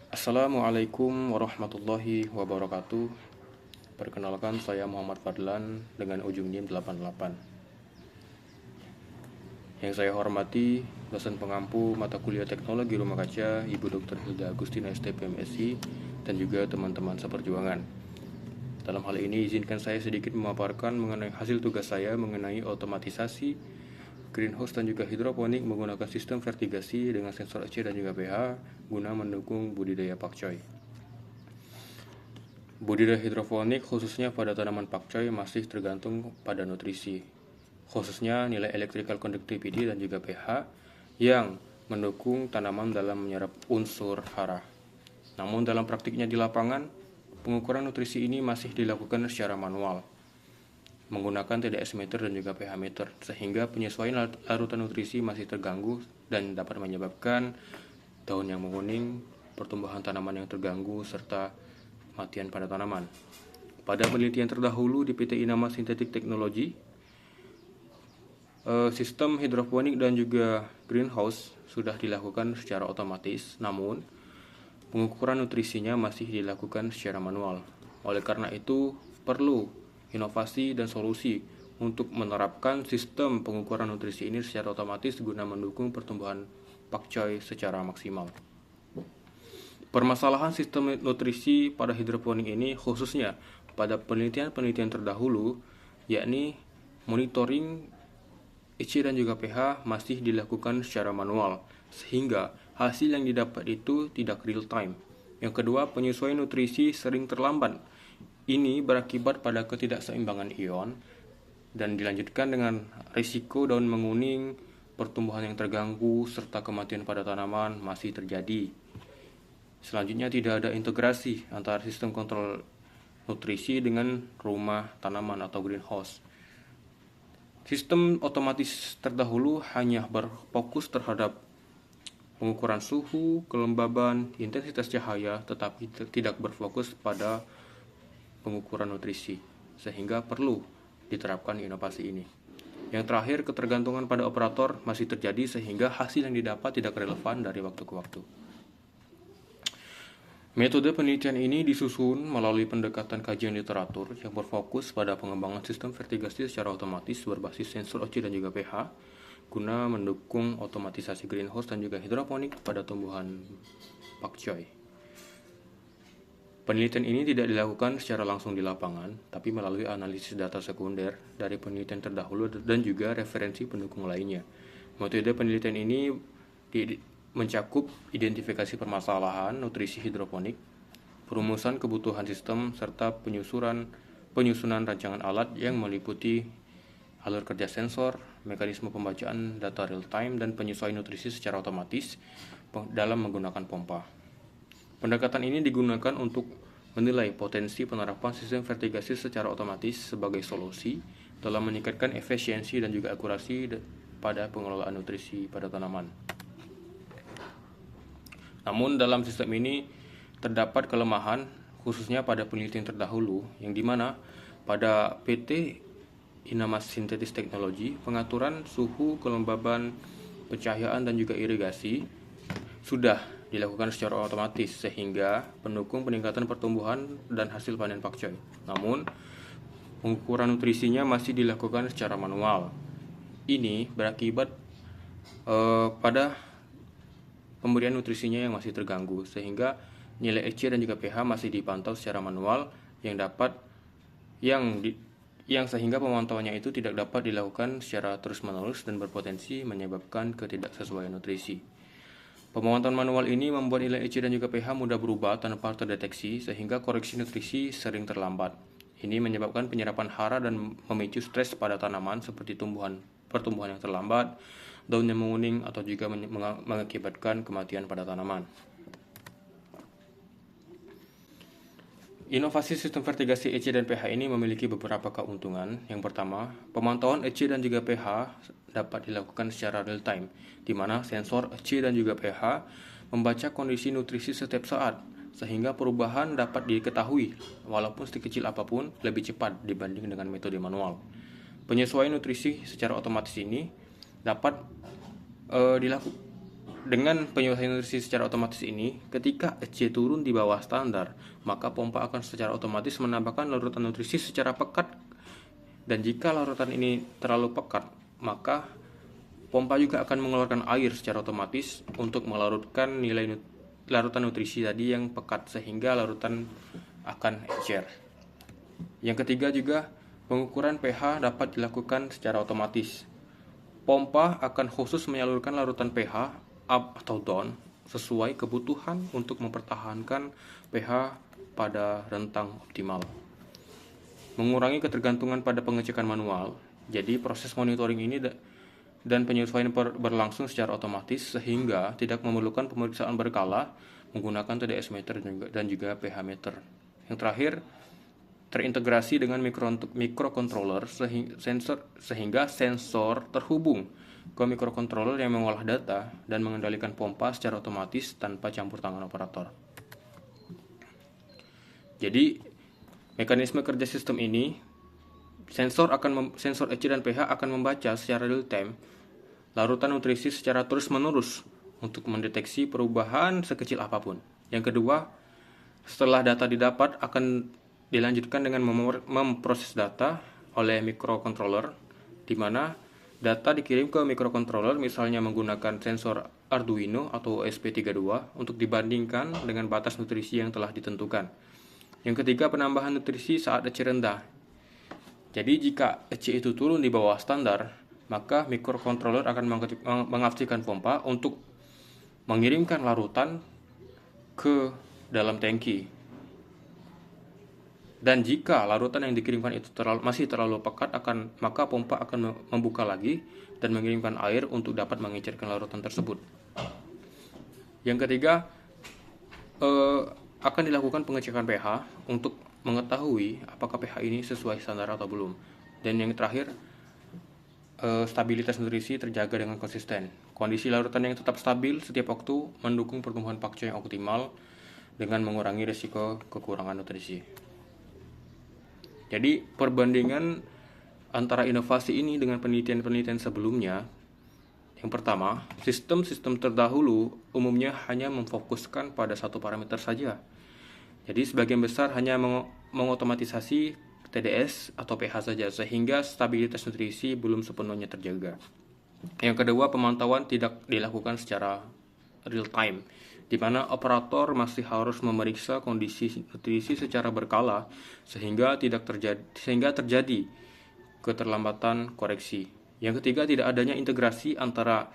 Assalamualaikum warahmatullahi wabarakatuh. Perkenalkan, saya Muhammad Fadlan dengan ujung NIM 88. Yang saya hormati dosen pengampu mata kuliah Teknologi Rumah Kaca, Ibu Dr. Hilda Agustina STPMSI, dan juga teman-teman seperjuangan. Dalam hal ini izinkan saya sedikit memaparkan mengenai hasil tugas saya mengenai otomatisasi greenhouse dan juga hidroponik menggunakan sistem vertigasi dengan sensor EC dan juga pH guna mendukung budidaya pakcoy. Budidaya hidroponik khususnya pada tanaman pakcoy masih tergantung pada nutrisi, khususnya nilai electrical conductivity dan juga pH yang mendukung tanaman dalam menyerap unsur hara. Namun dalam praktiknya di lapangan, pengukuran nutrisi ini masih dilakukan secara manual menggunakan TDS meter dan juga pH meter, sehingga penyesuaian larutan nutrisi masih terganggu dan dapat menyebabkan daun yang menguning, pertumbuhan tanaman yang terganggu, serta kematian pada tanaman. Pada penelitian terdahulu di PT Inama Sintetik Teknologi, sistem hidroponik dan juga greenhouse sudah dilakukan secara otomatis, namun pengukuran nutrisinya masih dilakukan secara manual. Oleh karena itu, perlu inovasi dan solusi untuk menerapkan sistem pengukuran nutrisi ini secara otomatis guna mendukung pertumbuhan pakcoy secara maksimal. Permasalahan sistem nutrisi pada hidroponik ini khususnya pada penelitian-penelitian terdahulu, yakni monitoring EC dan juga pH masih dilakukan secara manual, sehingga hasil yang didapat itu tidak real time. Yang kedua, penyesuaian nutrisi sering terlambat. Ini berakibat pada ketidakseimbangan ion dan dilanjutkan dengan risiko daun menguning, pertumbuhan yang terganggu, serta kematian pada tanaman masih terjadi. Selanjutnya, tidak ada integrasi antara sistem kontrol nutrisi dengan rumah tanaman atau greenhouse. Sistem otomatis terdahulu hanya berfokus terhadap pengukuran suhu, kelembaban, intensitas cahaya, tetapi tidak berfokus pada pengukuran nutrisi, sehingga perlu diterapkan inovasi ini. Yang terakhir, ketergantungan pada operator masih terjadi sehingga hasil yang didapat tidak relevan dari waktu ke waktu. Metode penelitian ini disusun melalui pendekatan kajian literatur yang berfokus pada pengembangan sistem vertigasi secara otomatis berbasis sensor OC dan juga pH guna mendukung otomatisasi greenhouse dan juga hidroponik pada tumbuhan pakcoy. Penelitian ini tidak dilakukan secara langsung di lapangan, tapi melalui analisis data sekunder dari penelitian terdahulu dan juga referensi pendukung lainnya. Metode penelitian ini mencakup identifikasi permasalahan nutrisi hidroponik, perumusan kebutuhan sistem, serta penyusunan rancangan alat yang meliputi alur kerja sensor, mekanisme pembacaan data real time, dan penyesuaian nutrisi secara otomatis dalam menggunakan pompa. Pendekatan ini digunakan untuk menilai potensi penerapan sistem vertigasi secara otomatis sebagai solusi dalam meningkatkan efisiensi dan juga akurasi pada pengelolaan nutrisi pada tanaman. Namun dalam sistem ini terdapat kelemahan khususnya pada penelitian terdahulu yang dimana pada PT Inama Sintetis Teknologi pengaturan suhu, kelembaban, pencahayaan dan juga irigasi sudah dilakukan secara otomatis sehingga pendukung peningkatan pertumbuhan dan hasil panen pakcoy. Namun, pengukuran nutrisinya masih dilakukan secara manual. Ini berakibat pada pemberian nutrisinya yang masih terganggu sehingga nilai EC dan juga pH masih dipantau secara manual yang sehingga pemantauannya itu tidak dapat dilakukan secara terus-menerus dan berpotensi menyebabkan ketidaksesuaian nutrisi. Pemantauan manual ini membuat nilai EC dan juga pH mudah berubah tanpa terdeteksi sehingga koreksi nutrisi sering terlambat. Ini menyebabkan penyerapan hara dan memicu stres pada tanaman seperti pertumbuhan yang terlambat, daun yang menguning atau juga mengakibatkan kematian pada tanaman. Inovasi sistem vertigasi EC dan pH ini memiliki beberapa keuntungan. Yang pertama, pemantauan EC dan juga pH dapat dilakukan secara real time, di mana sensor EC dan juga pH membaca kondisi nutrisi setiap saat, sehingga perubahan dapat diketahui walaupun sekecil apapun lebih cepat dibanding dengan metode manual. Penyesuaian nutrisi secara otomatis ini dapat dilakukan Dengan penyelesaian nutrisi secara otomatis ini, ketika EC turun di bawah standar, maka pompa akan secara otomatis menambahkan larutan nutrisi secara pekat. Dan jika larutan ini terlalu pekat, maka pompa juga akan mengeluarkan air secara otomatis untuk melarutkan nilai larutan nutrisi tadi yang pekat, sehingga larutan akan encer. Yang ketiga juga, pengukuran pH dapat dilakukan secara otomatis. Pompa akan khusus menyalurkan larutan pH up atau down sesuai kebutuhan untuk mempertahankan pH pada rentang optimal. Mengurangi ketergantungan pada pengecekan manual. Jadi proses monitoring ini dan penyesuaian berlangsung secara otomatis sehingga tidak memerlukan pemeriksaan berkala menggunakan TDS meter dan juga pH meter. Yang terakhir, terintegrasi dengan microcontroller sehingga sensor terhubung ke microcontroller yang mengolah data dan mengendalikan pompa secara otomatis tanpa campur tangan operator. Jadi, mekanisme kerja sistem ini, sensor EC dan pH akan membaca secara real time larutan nutrisi secara terus-menerus untuk mendeteksi perubahan sekecil apapun. Yang kedua, setelah data didapat akan dilanjutkan dengan memproses data oleh microcontroller, di mana data dikirim ke microcontroller misalnya menggunakan sensor Arduino atau ESP32 untuk dibandingkan dengan batas nutrisi yang telah ditentukan. Yang ketiga, penambahan nutrisi saat EC rendah. Jadi jika EC itu turun di bawah standar, maka microcontroller akan mengaktifkan pompa untuk mengirimkan larutan ke dalam tangki. Dan jika larutan yang dikirimkan itu masih terlalu pekat, maka pompa akan membuka lagi dan mengirimkan air untuk dapat mengecerkan larutan tersebut. Yang ketiga, akan dilakukan pengecekan pH untuk mengetahui apakah pH ini sesuai standar atau belum. Dan yang terakhir, stabilitas nutrisi terjaga dengan konsisten. Kondisi larutan yang tetap stabil setiap waktu mendukung pertumbuhan pakcoy yang optimal dengan mengurangi risiko kekurangan nutrisi. Jadi perbandingan antara inovasi ini dengan penelitian-penelitian sebelumnya, yang pertama, sistem-sistem terdahulu umumnya hanya memfokuskan pada satu parameter saja. Jadi sebagian besar hanya mengotomatisasi TDS atau pH saja, sehingga stabilitas nutrisi belum sepenuhnya terjaga. Yang kedua, pemantauan tidak dilakukan secara real time, di mana operator masih harus memeriksa kondisi nutrisi secara berkala sehingga terjadi keterlambatan koreksi. Yang ketiga, tidak adanya integrasi antara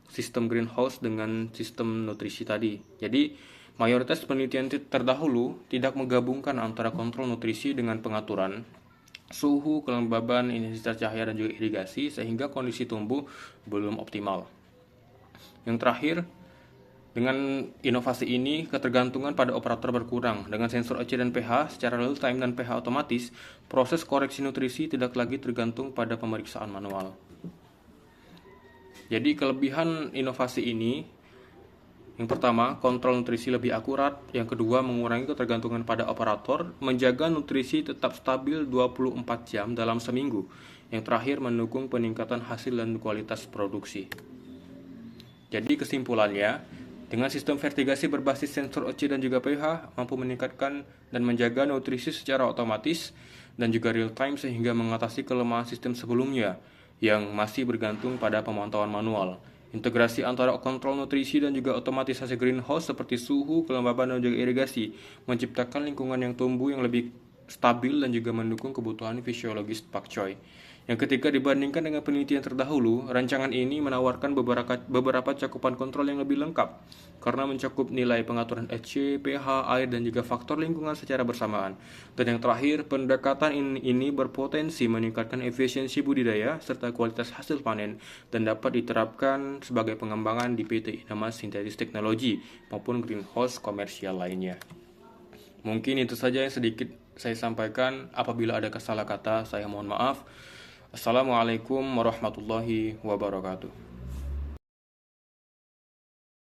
sistem greenhouse dengan sistem nutrisi tadi. Jadi, mayoritas penelitian terdahulu tidak menggabungkan antara kontrol nutrisi dengan pengaturan suhu, kelembaban, intensitas cahaya, dan juga irigasi sehingga kondisi tumbuh belum optimal. Yang terakhir, dengan inovasi ini, ketergantungan pada operator berkurang. Dengan sensor EC dan pH secara real time dan pH otomatis, proses koreksi nutrisi tidak lagi tergantung pada pemeriksaan manual. Jadi kelebihan inovasi ini, yang pertama, kontrol nutrisi lebih akurat. Yang kedua, mengurangi ketergantungan pada operator, menjaga nutrisi tetap stabil 24 jam dalam seminggu. Yang terakhir, mendukung peningkatan hasil dan kualitas produksi. Jadi kesimpulannya, dengan sistem vertigasi berbasis sensor EC dan juga pH mampu meningkatkan dan menjaga nutrisi secara otomatis dan juga real time sehingga mengatasi kelemahan sistem sebelumnya yang masih bergantung pada pemantauan manual. Integrasi antara kontrol nutrisi dan juga otomatisasi greenhouse seperti suhu, kelembaban, dan juga irigasi menciptakan lingkungan yang tumbuh yang lebih stabil dan juga mendukung kebutuhan fisiologis pakcoy. Yang ketiga, dibandingkan dengan penelitian terdahulu, rancangan ini menawarkan beberapa cakupan kontrol yang lebih lengkap karena mencakup nilai pengaturan EC, pH, air, dan juga faktor lingkungan secara bersamaan. Dan yang terakhir, pendekatan ini berpotensi meningkatkan efisiensi budidaya serta kualitas hasil panen dan dapat diterapkan sebagai pengembangan di PT Inamas Sintetis Teknologi maupun greenhouse komersial lainnya. Mungkin itu saja yang sedikit saya sampaikan. Apabila ada kesalahan kata, saya mohon maaf. Assalamualaikum warahmatullahi wabarakatuh.